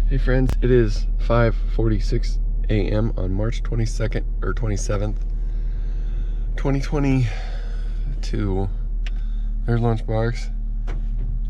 Hey friends, it is 5:46 a.m. on March 22nd or 27th, 2022. There's Lunchbox.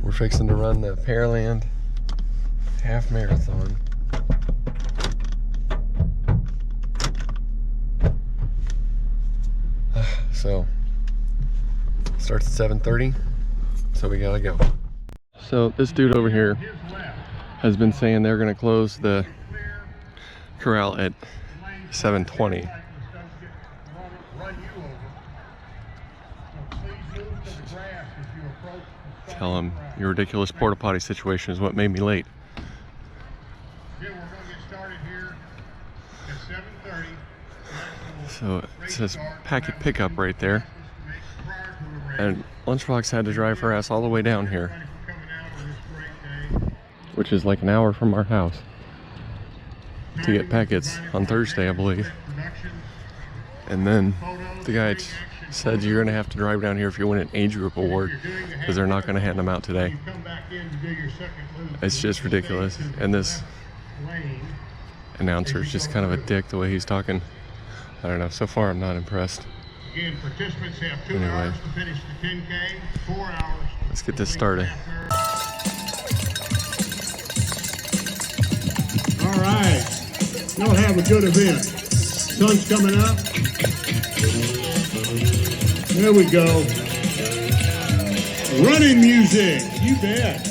We're fixing to run the Pearland half marathon. So starts at 7:30, so we gotta go. So this dude over here has been saying they're going to close the corral at 7:20. Tell him your ridiculous porta potty situation is what made me late. So it says packet pickup right there, and Lunchbox had to drive her ass all the way down here, which is like an hour from our house, to get packets on Thursday, I believe. And then the guy said you're gonna have to drive down here if you win an age group award, because they're not gonna hand them out today. It's just ridiculous. And this announcer is just kind of a dick the way he's talking. I don't know, so far I'm not impressed. Again, participants have 2 Anyway, hours to finish the 10K, 4 hours. Let's get this started. All right, y'all have a good event. Sun's coming up. There we go. Running music, you bet.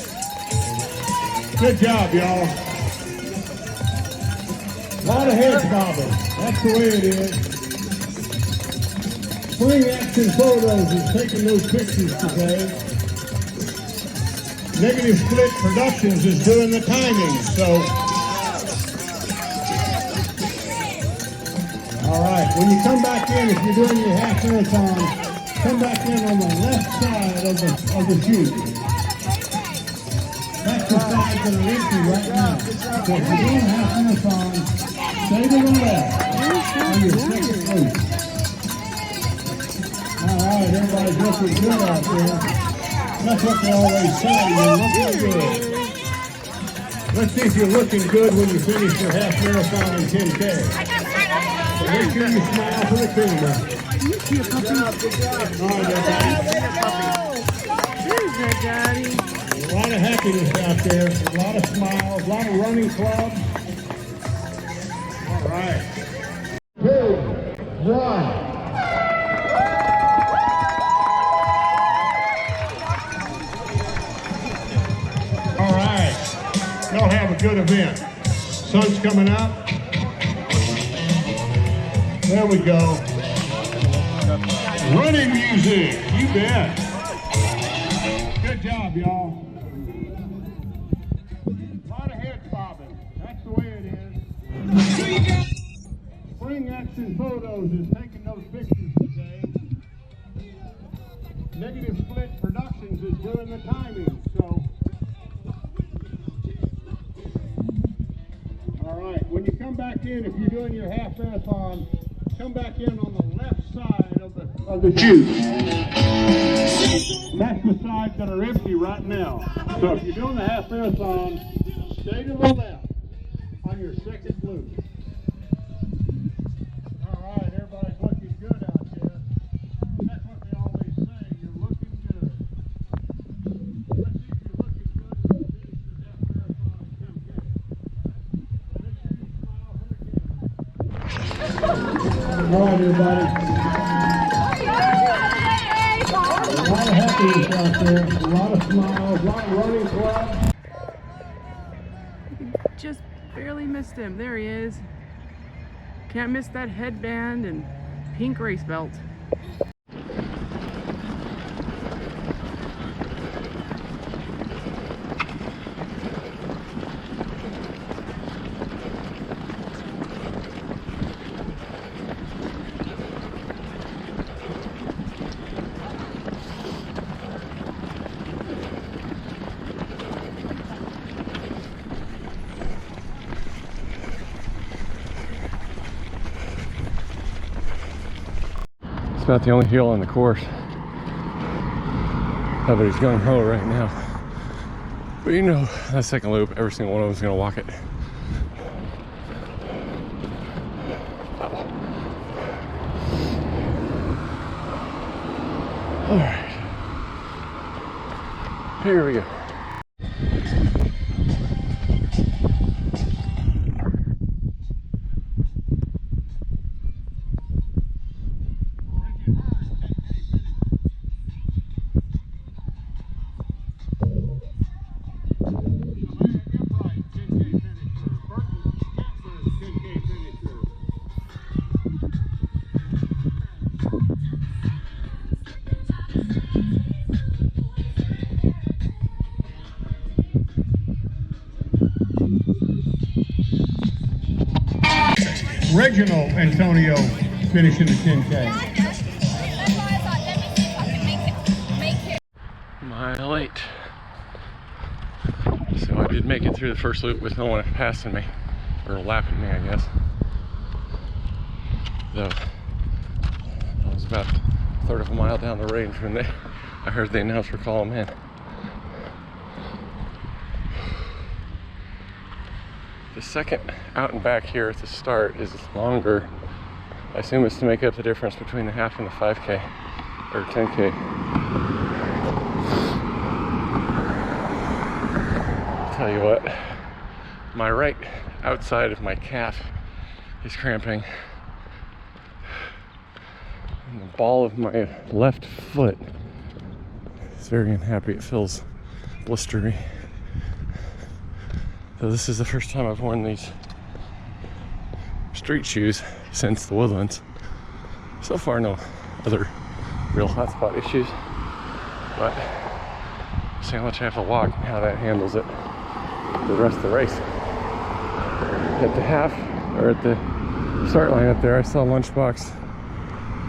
Good job, y'all. A lot of heads bobbing. That's the way it is. Spring Action Photos is taking those pictures today. Negative Split Productions is doing the timing, so. All right, when you come back in, if you're doing your half marathon, come back in on the left side of the chute. That's the side that are empty right now. So if you're doing half marathon, stay to the left on your second loop. All right, everybody's looking good out there. That's what they always say, you're looking good. Let's see if you're looking good when you finish your half marathon and 10K. So make sure you smile for the camera. You see a puppy? Good job. All right, everybody. There's that, Daddy. A lot of happiness out there, a lot of smiles, a lot of running clubs. All right. 2, 1. Y'all have a good event. Sun's coming up. There we go. Running music, you bet. Good job, y'all. A lot of heads bobbing. That's the way it is. Spring Action Photos is taking those pictures today. Negative Split Productions is doing the timing, so. All right, when you come back in, if you're doing your half marathon, come back in on the left side of the chute. That's the sides that are empty right now. So if you're doing the half marathon, stay to the left on your second loop. All right, everybody's looking good out there. That's what they always say, you're looking good. Let's see if you're looking good when you finish your half marathon and 10K. All right, everybody. A lot of happiness out there, a lot of smiles, a lot of running clubs. Just barely missed him. There he is. Can't miss that headband and pink race belt. It's about the only hill on the course. Everybody's gung ho right now. But you know, that second loop, every single one of them is going to walk it. All right, here we go. Reginald Antonio finishing the 10K. Mile 8. So I did make it through the first loop with no one passing me, or lapping me, I guess. Though I was about a third of a mile down the range when I heard the announcer call him in. The second out and back here at the start is longer. I assume it's to make up the difference between the half and the 5K or 10K. I'll tell you what, my right outside of my calf is cramping, and the ball of my left foot is very unhappy. It feels blistery. So this is the first time I've worn these street shoes since the Woodlands. So far, no other real hotspot issues, but see how much I have to walk and how that handles it the rest of the race. At the half, or at the start line up there, I saw Lunchbox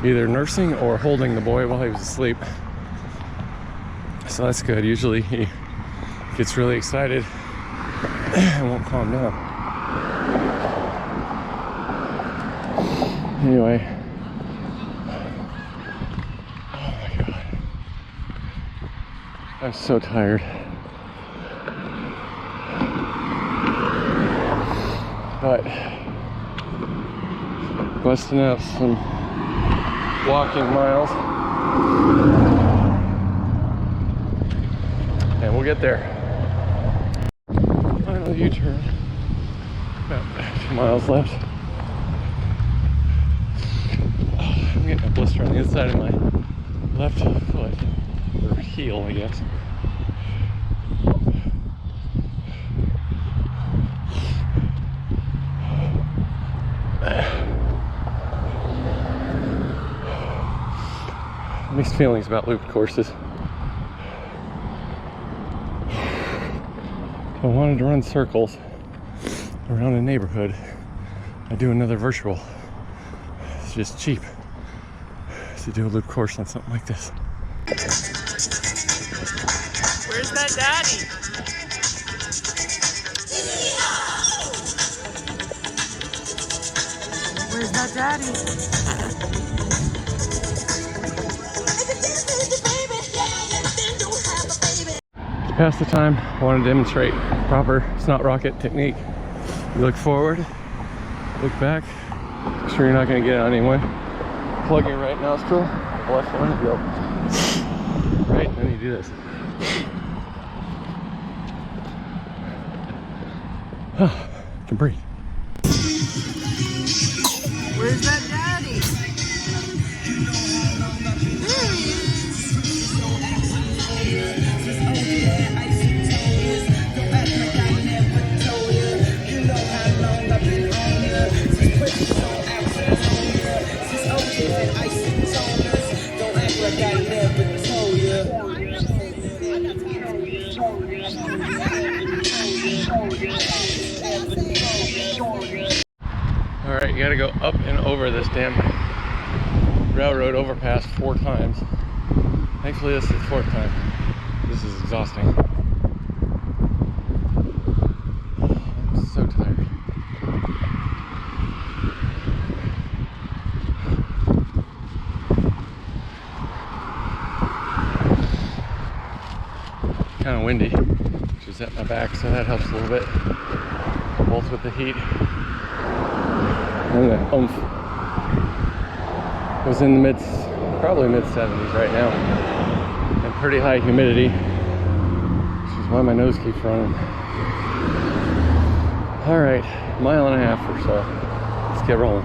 either nursing or holding the boy while he was asleep. So that's good. Usually he gets really excited and won't calm down. Anyway, oh my god, I'm so tired. But busting out some walking miles, and we'll get there. Final U-turn, about 2 miles left. I'm getting a blister on the inside of my left foot, or heel, I guess. Mixed feelings about loop courses. If I wanted to run circles around a neighborhood, I'd do another virtual. It's just cheap to do a loop course on something like this. Where's that daddy? Where's that daddy? Past the time, I want to demonstrate proper snot rocket technique. You look forward, look back, make sure you're not going to get on anyone. Plug your right nostril, left one, go. Right, and then you do this. You can breathe. Where's that daddy? Alright, you gotta go up and over this damn railroad overpass 4 times. Thankfully this is the 4th time. This is exhausting. I'm so tired. Kind of windy, which is at my back, so that helps a little bit. Both with the heat and the oomph was in the probably mid 70s right now, and pretty high humidity, which is why my nose keeps running. All right, mile and a half or so. Let's get rolling.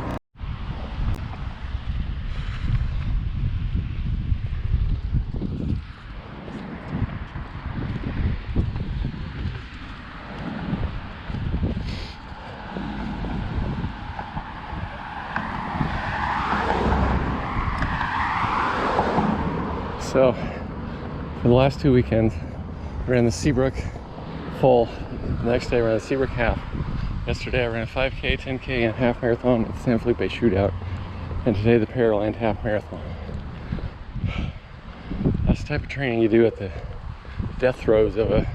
So, for the last 2 weekends, I ran the Seabrook full. The next day I ran the Seabrook half. Yesterday I ran a 5K, 10K, and half marathon at the San Felipe shootout. And today the Pearland half marathon. That's the type of training you do at the death throes of a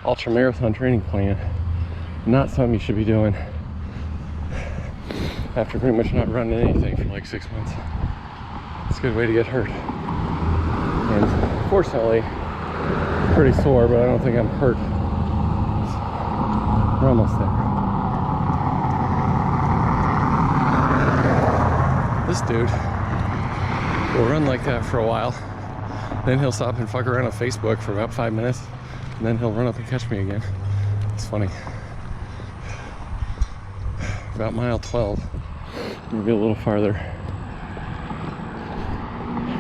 ultra marathon training plan. Not something you should be doing after pretty much not running anything for like 6 months. It's a good way to get hurt. And fortunately, I'm pretty sore, but I don't think I'm hurt. We're almost there. This dude will run like that for a while. Then he'll stop and fuck around on Facebook for about 5 minutes. And then he'll run up and catch me again. It's funny. About mile 12. Maybe a little farther.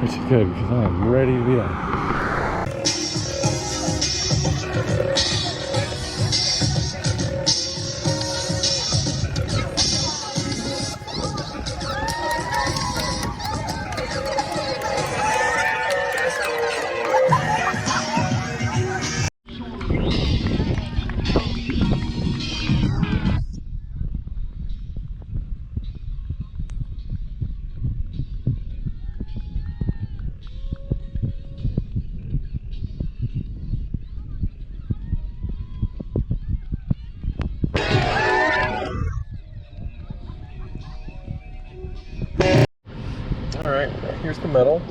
Which is good because I'm ready to be done. Alright, here's the medal.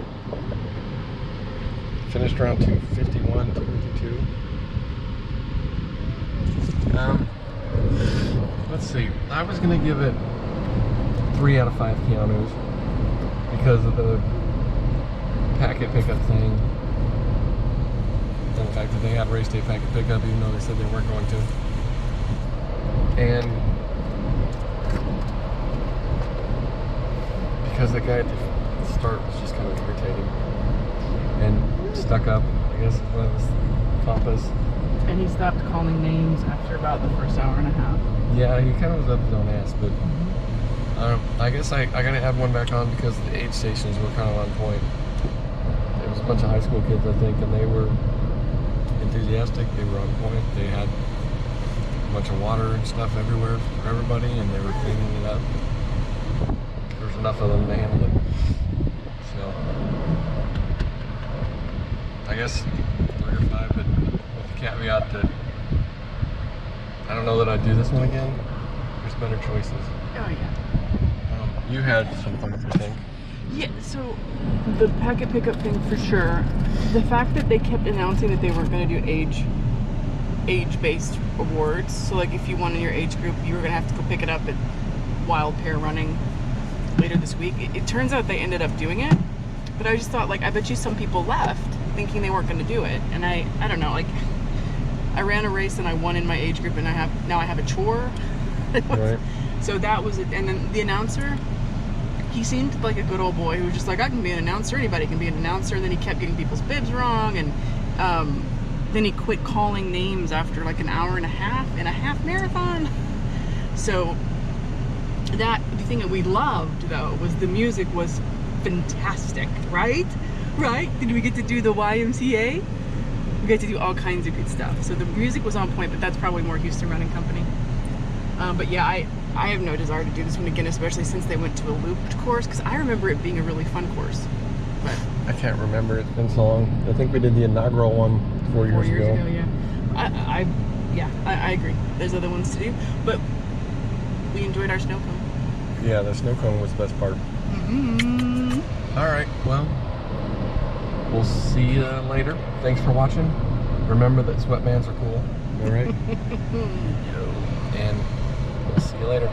Finished around 251, 252. Let's see. I was going to give it 3 out of 5 Keanus because of the packet pickup thing. And the fact that they had race day packet pickup even though they said they weren't going to. And because the guy at the start was just kind of irritating and stuck up, I guess is what it was, pompous. And he stopped calling names after about the first hour and a half. Yeah, he kind of was up his own ass, but I guess I gotta add one back on because the aid stations were kind of on point. There was a bunch of high school kids, I think, and they were enthusiastic. They were on point. They had a bunch of water and stuff everywhere for everybody, and they were cleaning it up. There was enough of them to handle it. So, I guess 3 or 5, but with the caveat that I don't know that I'd do this one again. There's better choices. Oh yeah. You had something to think. Yeah, so the packet pickup thing for sure. The fact that they kept announcing that they weren't going to do age-based awards. So like if you won in your age group, you were going to have to go pick it up at Wild Pear Running later this week. It turns out they ended up doing it. But I just thought, like, I bet you some people left thinking they weren't going to do it. And I don't know, like, I ran a race and I won in my age group and now I have a chore. Right. So that was it. And then the announcer, he seemed like a good old boy who was just like, I can be an announcer, anybody can be an announcer. And then he kept getting people's bibs wrong, and then he quit calling names after like an hour and a half in a half marathon. So the thing that we loved though was the music was fantastic, right? Did we get to do the YMCA? We get to do all kinds of good stuff. So the music was on point, but that's probably more Houston Running Company. But yeah, I have no desire to do this one again, especially since they went to a looped course, because I remember it being a really fun course. But I can't remember, it's been so long. I think we did the inaugural one 4 years ago. 4 years ago, yeah. I agree. There's other ones to do, but we enjoyed our snow cone. Yeah, the snow cone was the best part. Mm-hmm. All right, well, we'll see you later. Thanks for watching. Remember that sweatbands are cool, all right? And we'll see you later.